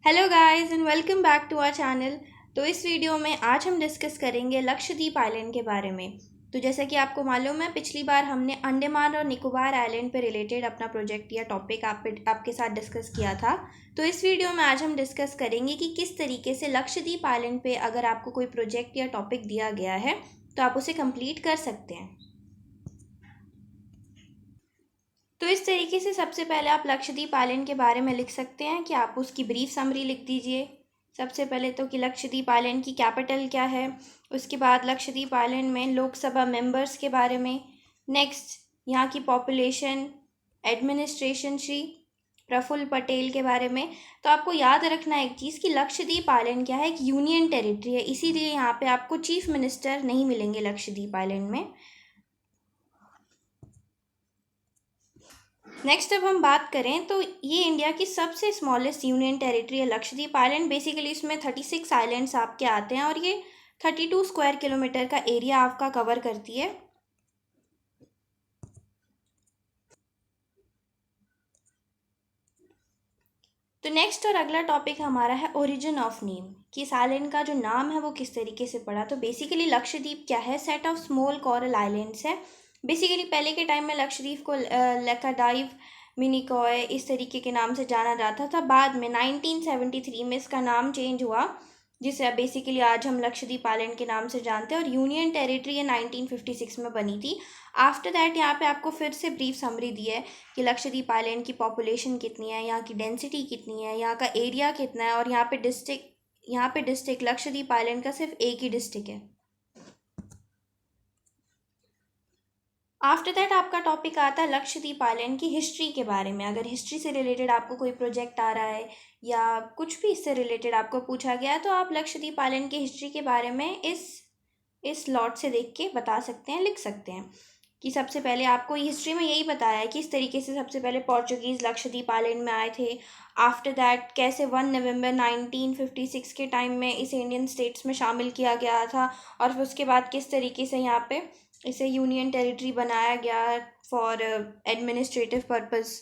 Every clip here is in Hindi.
Hello guys and welcome back to our channel. तो इस वीडियो में आज हम डिस्कस करेंगे लक्षद्वीप आइलैंड के बारे में। तो जैसा कि आपको मालूम है, पिछली बार हमने अंडमान और निकोबार आइलैंड पे रिलेटेड अपना प्रोजेक्ट या टॉपिक आपके साथ डिस्कस किया था। तो इस वीडियो में आज हम डिस्कस करेंगे कि किस तरीके से लक्षद्वीप आइलैंड पे अगर आपको कोई प्रोजेक्ट या टॉपिक दिया गया है तो आप उसे कंप्लीट कर सकते हैं। तो इस तरीके से सबसे पहले आप लक्षद्वीप आइलैंड के बारे में लिख सकते हैं कि आप उसकी ब्रीफ समरी लिख दीजिए। सबसे पहले तो कि लक्षद्वीप आइलैंड की कैपिटल क्या है, उसके बाद लक्षद्वीप आइलैंड में लोकसभा मेंबर्स के बारे में, नेक्स्ट यहाँ की पॉपुलेशन, एडमिनिस्ट्रेशन श्री प्रफुल्ल पटेल के बारे में। तो आपको याद रखना एक चीज़ कि लक्षद्वीप आइलैंड क्या है, एक यूनियन टेरिटरी है, इसीलिए यहाँ पे आपको चीफ मिनिस्टर नहीं मिलेंगे लक्षद्वीप आइलैंड में। नेक्स्ट अब हम बात करें तो ये इंडिया की सबसे स्मॉलेस्ट यूनियन टेरिटरी है लक्षद्वीप आइलैंड। बेसिकली इसमें 36 आइलैंड्स आपके आते हैं और ये 32 स्क्वायर किलोमीटर का एरिया आपका कवर करती है। तो नेक्स्ट और अगला टॉपिक हमारा है ओरिजिन ऑफ नेम, कि इस आइलैंड का जो नाम है वो किस तरीके से पड़ा। तो बेसिकली लक्षद्वीप क्या है, set of small coral islands है। बेसिकली पहले के टाइम में लक्षद्वीप को लक्षद्वीप मिनिकॉय इस तरीके के नाम से जाना जाता था। बाद में 1973 में इसका नाम चेंज हुआ, जिसे बेसिकली आज हम लक्षद्वीप आइलैंड के नाम से जानते हैं, और यूनियन टेरिटरी ये 1956 में बनी थी। आफ्टर दैट यहाँ पे आपको फिर से ब्रीफ समरी दी है कि लक्षद्वीप आइलैंड की पॉपुलेशन कितनी है, यहाँ की डेंसिटी कितनी है, यहाँ का एरिया कितना है, और यहाँ पे डिस्ट्रिक्ट लक्षद्वीप आइलैंड का सिर्फ एक ही डिस्ट्रिक्ट है। आफ्टर दैट आपका टॉपिक आता है लक्षद्वीप आइलैंड की हिस्ट्री के बारे में। अगर हिस्ट्री से रिलेटेड आपको कोई प्रोजेक्ट आ रहा है या कुछ भी इससे रिलेटेड आपको पूछा गया है तो आप लक्षद्वीप आइलैंड की हिस्ट्री के बारे में इस लॉट से देख के बता सकते हैं, लिख सकते हैं। कि सबसे पहले आपको हिस्ट्री में यही बताया है कि इस तरीके से सबसे पहले पोर्चुगीज़ लक्षद्वीप आइलैंड में आए थे। आफ्टर दैट कैसे 1 नवंबर 1956 के टाइम में इसे इंडियन स्टेट्स में शामिल किया गया था, और फिर उसके बाद किस तरीके से यहाँ पे इसे यूनियन टेरिटरी बनाया गया for administrative purpose.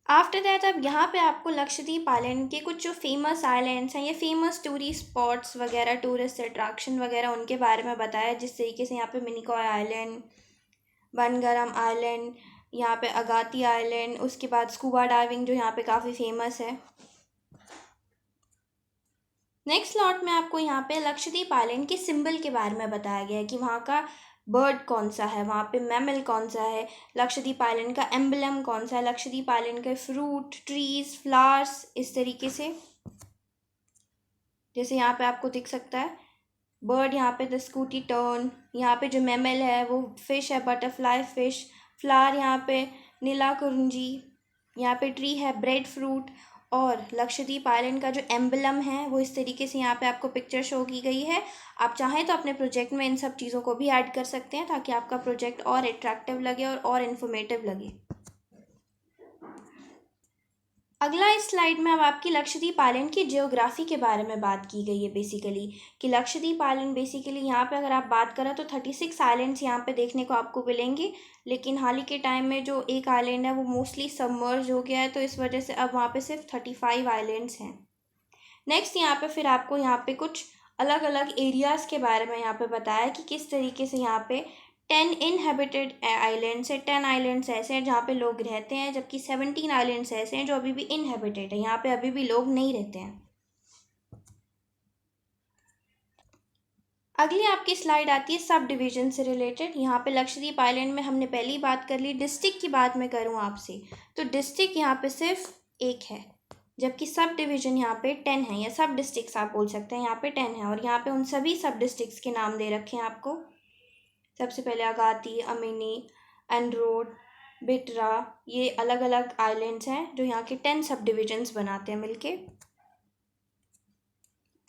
After that अब यहाँ पे आपको लक्षद्वीप आइलैंड के कुछ जो फेमस आइलैंड्स हैं या फेमस टूरिस्ट स्पॉट्स वगैरह, टूरिस्ट अट्रैक्शन वगैरह, उनके बारे में बताया। जिस तरीके से यहाँ पे मिनिकॉय आइलैंड, बनगरम आइलैंड, यहाँ पे अगाती आइलैंड, उसके बाद स्कूबा डाइविंग जो यहाँ पे काफ़ी फेमस है। नेक्स्ट लॉट में आपको यहाँ पे लक्षद्वीप आइलैंड के सिंबल के बारे में बताया गया है कि वहाँ का बर्ड कौन सा है, वहाँ पे मैमल कौन सा है, लक्षद्वीप आइलैंड का एम्बलम कौन सा है, लक्षद्वीप आइलैंड के फ्रूट, ट्रीज, फ्लावर्स, इस तरीके से। जैसे यहाँ पे आपको दिख सकता है बर्ड, यहाँ पे द स्कूटी टर्न, यहाँ पे जो मैमल है वो फिश है, बटरफ्लाई फिश, फ्लावर यहाँ पे नीला कुरुंजी, यहाँ पे ट्री है ब्रेड फ्रूट, और लक्षद्वीप आइलैंड का जो एम्बलम है वो इस तरीके से यहाँ पे आपको पिक्चर शो की गई है। आप चाहें तो अपने प्रोजेक्ट में इन सब चीज़ों को भी ऐड कर सकते हैं ताकि आपका प्रोजेक्ट और अट्रैक्टिव लगे और इन्फॉर्मेटिव लगे। अगला इस स्लाइड में अब आपकी लक्षद्वीप आइलैंड की जियोग्राफी के बारे में बात की गई है। बेसिकली कि लक्षद्वीप आइलैंड बेसिकली यहाँ पे अगर आप बात करें तो 36 आइलैंड्स यहाँ पे देखने को आपको मिलेंगे, लेकिन हाल ही के टाइम में जो एक आइलैंड है वो मोस्टली सबमर्ज हो गया है, तो इस वजह से अब वहाँ पे सिर्फ 35 आइलैंड्स हैं। नेक्स्ट यहाँ पे फिर आपको यहाँ पे कुछ अलग अलग एरियाज़ के बारे में यहाँ पे बताया कि किस तरीके से यहाँ पे 10 इनहेबिटेड आइलैंड्स है, 10 आइलैंड्स ऐसे हैं जहाँ पे लोग रहते हैं, जबकि 17 आइलैंड्स ऐसे हैं जो अभी भी इनहेबिटेड है, यहाँ पे अभी भी लोग नहीं रहते हैं। अगली आपकी स्लाइड आती है सब डिवीजन से रिलेटेड। यहाँ पे लक्षद्वीप आइलैंड में हमने पहली बात कर ली। डिस्ट्रिक्ट की बात मैं करूँ आपसे तो डिस्ट्रिक्ट यहाँ पे सिर्फ एक है, जबकि सब डिवीज़न यहाँ पे 10 है, या सब डिस्ट्रिक्ट्स आप बोल सकते हैं, यहाँ पे 10 है। और यहाँ पे उन सभी सब डिस्ट्रिक्ट्स के नाम दे रखे हैं आपको। सबसे पहले अगाती, अमिनी, एंड्रोड, बिटरा, ये अलग अलग आइलैंड्स हैं जो यहाँ के 10 सब डिविजन्स बनाते हैं मिलके।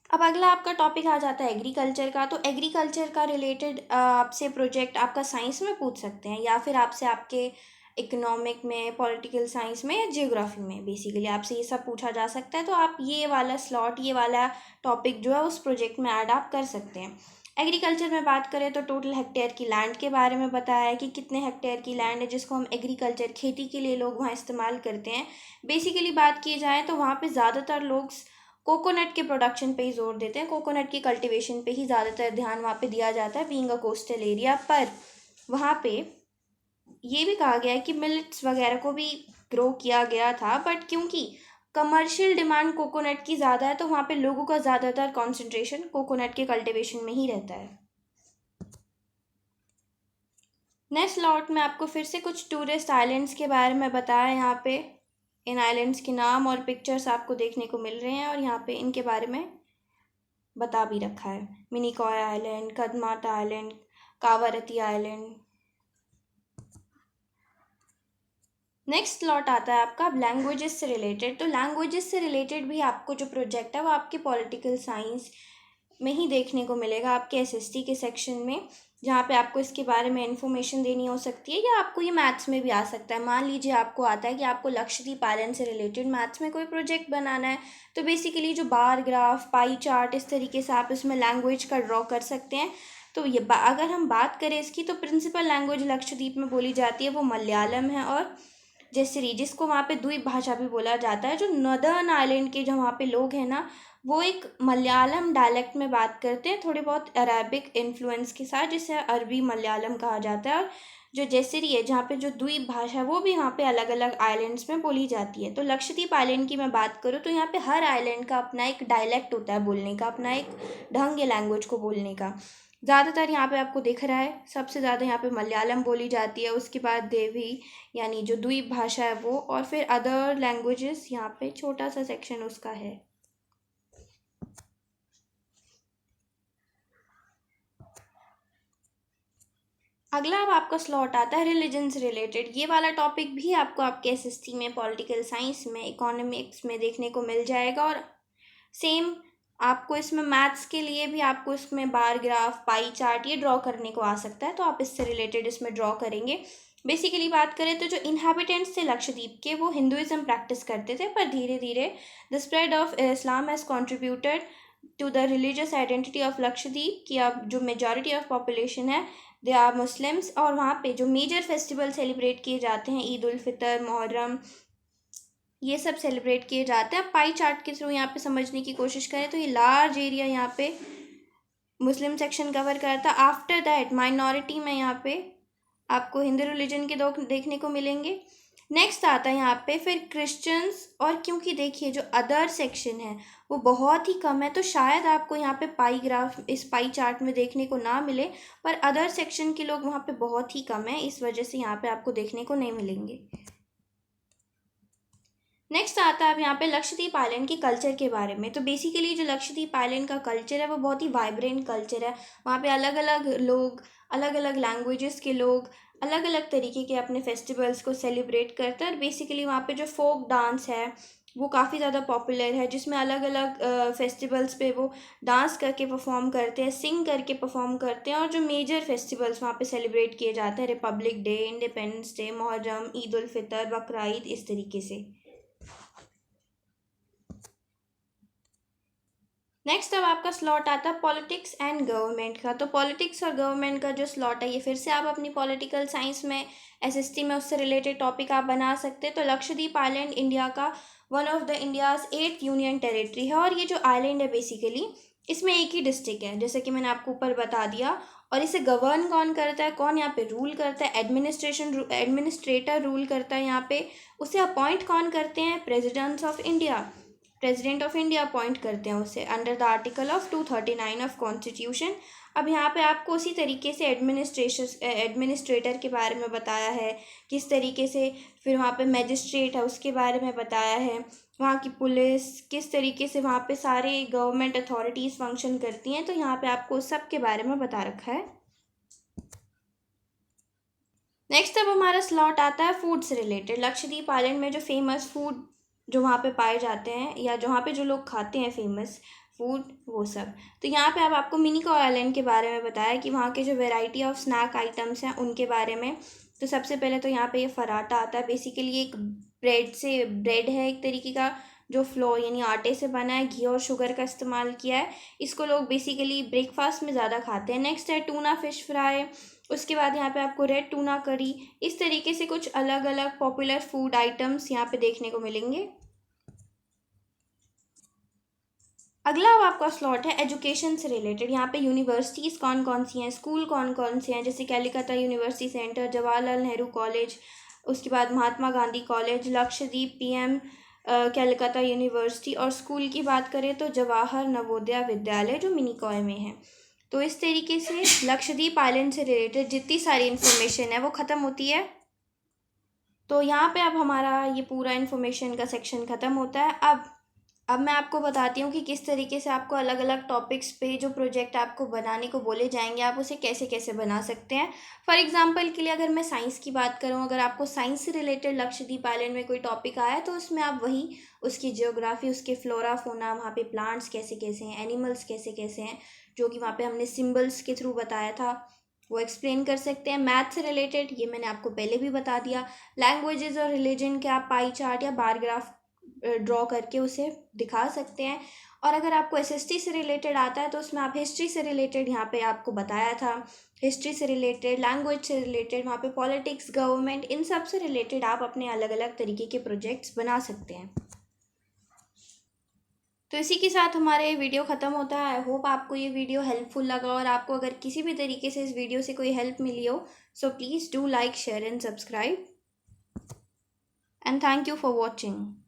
अब अगला आपका टॉपिक आ जाता है एग्रीकल्चर का। तो एग्रीकल्चर का रिलेटेड आपसे प्रोजेक्ट आपका साइंस में पूछ सकते हैं, या फिर आपसे आपके इकोनॉमिक में, पॉलिटिकल साइंस में, या जियोग्राफी में बेसिकली आपसे ये सब पूछा जा सकता है। तो आप ये वाला स्लॉट, ये वाला टॉपिक जो है उस प्रोजेक्ट में ऐड आप कर सकते हैं। एग्रीकल्चर में बात करें तो टोटल हेक्टेयर की लैंड के बारे में बताया है कि कितने हेक्टेयर की लैंड है जिसको हम एग्रीकल्चर खेती के लिए लोग वहाँ इस्तेमाल करते हैं। बेसिकली बात की जाए तो वहाँ पे ज़्यादातर लोग कोकोनट के प्रोडक्शन पे ही जोर देते हैं, कोकोनट की कल्टीवेशन पे ही ज़्यादातर ध्यान वहाँ पे दिया जाता है बीइंग अ कोस्टल एरिया। पर वहाँ पे ये भी कहा गया है कि मिलेट्स वगैरह को भी ग्रो किया गया था, बट क्योंकि कमर्शियल डिमांड कोकोनट की ज़्यादा है तो वहाँ पे लोगों का ज़्यादातर कंसंट्रेशन कोकोनट के कल्टीवेशन में ही रहता है। नेक्स्ट लॉट में आपको फिर से कुछ टूरिस्ट आइलैंड्स के बारे में बताया। यहाँ पे इन आइलैंड्स के नाम और पिक्चर्स आपको देखने को मिल रहे हैं और यहाँ पे इनके बारे में बता भी रखा है। Minicoy island, Kadmat island, Kavaratti island. Next lot आता है आपका लैंग्वेजेस से रिलेटेड। तो लैंग्वेजेस से रिलेटेड भी आपको जो प्रोजेक्ट है वो आपके पॉलिटिकल साइंस में ही देखने को मिलेगा, आपके एसएसटी के सेक्शन में, जहाँ पे आपको इसके बारे में इन्फॉर्मेशन देनी हो सकती है, या आपको ये मैथ्स में भी आ सकता है। मान लीजिए आपको आता है कि आपको लक्षद्वीप आइलैंड से रिलेटेड मैथ्स में कोई प्रोजेक्ट बनाना है, तो बेसिकली जो बार ग्राफ, पाई चार्ट, इस तरीके से आप इसमें लैंग्वेज का ड्रॉ कर सकते हैं। तो ये अगर हम बात करें इसकी, तो प्रिंसिपल लैंग्वेज लक्षद्वीप में बोली जाती है वो मलयालम है और जयसरी, जिसको वहाँ पे द्वीप भाषा भी बोला जाता है। जो नॉर्दर्न आइलैंड के जो वहाँ पे लोग हैं ना, वो एक मलयालम डायलेक्ट में बात करते हैं, थोड़े बहुत अरेबिक इन्फ्लुएंस के साथ, जिसे अरबी मलयालम कहा जाता है। और जो जयसरी है, जहाँ पे जो द्वीप भाषा है वो भी वहाँ पे अलग अलग आइलैंड्स में बोली जाती है। तो लक्षद्वीप आइलैंड की मैं बात करूँ तो यहाँ पे हर आइलैंड का अपना एक डायलेक्ट होता है बोलने का, अपना एक ढंग है लैंग्वेज को बोलने का। ज़्यादातर यहाँ पे आपको दिख रहा है सबसे ज़्यादा यहाँ पे मलयालम बोली जाती है, उसके बाद देवी यानी जो द्वीप भाषा है वो, और फिर अदर लैंग्वेजेस यहाँ पे छोटा सा सेक्शन उसका है। अगला अब आपका स्लॉट आता है रिलीजन से रिलेटेड। ये वाला टॉपिक भी आपको आपके एसएसटी में, पॉलिटिकल साइंस में, इकोनॉमिक्स में देखने को मिल जाएगा। और सेम आपको इसमें मैथ्स के लिए भी आपको इसमें बार ग्राफ, पाई चार्ट ये ड्रॉ करने को आ सकता है, तो आप इससे रिलेटेड इसमें ड्रॉ करेंगे। बेसिकली बात करें तो जो इन्हाबिटेंट्स थे लक्षद्वीप के, वो हिंदुइज्म प्रैक्टिस करते थे, पर धीरे धीरे the spread of Islam has contributed to the religious identity of Lakshadweep, की अब जो मेजॉरिटी ऑफ पॉपुलेशन है दे आर मुस्लिम्स। और वहाँ पे जो मेजर फेस्टिवल सेलिब्रेट किए जाते हैं, ईद उल फितर, मुहर्रम, ये सब सेलिब्रेट किए जाते हैं। पाई चार्ट के थ्रू यहाँ पे समझने की कोशिश करें तो ये लार्ज एरिया यहाँ पे मुस्लिम सेक्शन कवर करता है। आफ्टर दैट माइनॉरिटी में यहाँ पे आपको हिंदू रिलीजन के लोग देखने को मिलेंगे। नेक्स्ट आता है यहाँ पे फिर क्रिश्चियंस, और क्योंकि देखिए जो अदर सेक्शन है वो बहुत ही कम है, तो शायद आपको यहाँ पे पाई ग्राफ इस पाई चार्ट में देखने को ना मिले, पर अदर सेक्शन के लोग वहाँ पे बहुत ही कम है, इस वजह से यहाँ पे आपको देखने को नहीं मिलेंगे। नेक्स्ट आता है अब यहाँ पे लक्षद्वीप आइलैंड के कल्चर के बारे में। तो बेसिकली जो लक्षद्वीप आइलैंड का कल्चर है वो बहुत ही वाइब्रेंट कल्चर है। वहाँ पे अलग अलग लोग, अलग अलग लैंग्वेजेस के लोग अलग अलग तरीके के अपने फेस्टिवल्स को सेलिब्रेट करते हैं। और बेसिकली वहाँ पे जो फोक डांस है वो काफ़ी ज़्यादा पॉपुलर है, जिसमें अलग अलग फेस्टिवल्स पे वो डांस करके परफॉर्म करते हैं, सिंग करके परफॉर्म करते हैं। और जो मेजर फेस्टिवल्स वहाँ पे सेलिब्रेट किए जाते हैं, Republic Day, Independence Day, Muharram, Eid ul Fitr, Bakra Eid, इस तरीके से। नेक्स्ट अब आपका स्लॉट आता है पॉलिटिक्स एंड गवर्नमेंट का। तो पॉलिटिक्स और गवर्नमेंट का जो स्लॉट है ये फिर से आप अपनी पॉलिटिकल साइंस में, एसएसटी में उससे रिलेटेड टॉपिक आप बना सकते हैं। तो लक्षद्वीप आइलैंड इंडिया का one of the India's 8th union territory है। और ये जो आइलैंड है बेसिकली इसमें एक ही डिस्ट्रिक्ट है, जैसे कि मैंने आपको ऊपर बता दिया। और इसे गवर्न कौन करता है, कौन यहाँ पे रूल करता है, एडमिनिस्ट्रेटर रूल करता है यहाँ पे। उसे अपॉइंट कौन करते हैं, प्रेसिडेंट ऑफ इंडिया अपॉइंट करते हैं उसे, under the article of 239 of constitution. अब यहाँ पे आपको उसी तरीके से एडमिनिस्ट्रेटर के बारे में बताया है, किस तरीके से, फिर वहाँ पे मैजिस्ट्रेट है उसके बारे में बताया है, वहाँ की पुलिस किस तरीके से, वहाँ पे सारे गवर्नमेंट अथॉरिटीज़ फंक्शन करती हैं, तो यहाँ पे आपको सब के बारे में बता रखा है। नेक्स्ट अब हमारा स्लॉट आता है फूड से रिलेटेड। लक्षद्वीप आइलैंड में जो फेमस फूड जो वहाँ पे पाए जाते हैं, या जहाँ पे जो लोग खाते हैं फेमस फूड, वो सब। तो यहाँ पे अब आपको मिनिकॉय आइलैंड के बारे में बताया कि वहाँ के जो वेराइटी ऑफ स्नैक आइटम्स हैं उनके बारे में। तो सबसे पहले तो यहाँ पे ये फराटा आता है। बेसिकली एक ब्रेड है, एक तरीके का जो फ्लोर यानी आटे से बना है, घी और शुगर का इस्तेमाल किया है। इसको लोग बेसिकली ब्रेकफास्ट में ज़्यादा खाते हैं। नेक्स्ट है टूना फिश फ्राई। उसके बाद यहाँ पे आपको रेड टूना करी। इस तरीके से कुछ अलग अलग पॉपुलर फूड आइटम्स यहाँ पे देखने को मिलेंगे। अगला अब आपका स्लॉट है एजुकेशन से रिलेटेड। यहाँ पे यूनिवर्सिटीज़ कौन कौन सी हैं, स्कूल कौन कौन से हैं, जैसे Calcutta university centre, Jawaharlal Nehru college, उसके बाद Mahatma Gandhi college, Lakshadweep PM Calcutta university, और स्कूल की बात करें तो जवाहर नवोदय विद्यालय जो मिनीकॉय में है। तो इस तरीके से लक्षद्वीप आइलैंड से रिलेटेड जितनी सारी इन्फॉर्मेशन है वो ख़त्म होती है। तो यहाँ पे अब हमारा ये पूरा इन्फॉर्मेशन का सेक्शन ख़त्म होता है। अब मैं आपको बताती हूँ कि किस तरीके से आपको अलग अलग टॉपिक्स पे जो प्रोजेक्ट आपको बनाने को बोले जाएंगे आप उसे कैसे कैसे बना सकते हैं। फॉर एग्जांपल के लिए अगर मैं साइंस की बात करूँ, अगर आपको साइंस से रिलेटेड लक्षद्वीप आइलैंड में कोई टॉपिक आया तो उसमें आप वही उसकी जियोग्राफी, उसके फ्लोरा फोना, वहाँ पे प्लांट्स कैसे कैसे हैं, एनिमल्स कैसे कैसे हैं, जो कि वहाँ पे हमने सिम्बल्स के थ्रू बताया था, वो एक्सप्लेन कर सकते हैं। मैथ से रिलेटेड ये मैंने आपको पहले भी बता दिया। लैंग्वेजेस और रिलीजन के आप पाई चार्ट या बार ग्राफ ड्रॉ करके उसे दिखा सकते हैं। और अगर आपको एसएसटी से रिलेटेड आता है तो उसमें आप हिस्ट्री से रिलेटेड, यहाँ पे आपको बताया था, हिस्ट्री से रिलेटेड, लैंग्वेज से रिलेटेड, वहाँ पे पॉलिटिक्स, गवर्नमेंट, इन सब से रिलेटेड आप अपने अलग अलग तरीके के प्रोजेक्ट्स बना सकते हैं। तो इसी के साथ हमारा ये वीडियो ख़त्म होता है। आई होप आपको ये वीडियो हेल्पफुल लगा, और आपको अगर किसी भी तरीके से इस वीडियो से कोई हेल्प मिली हो so please do like, share and subscribe, and thank you for watching.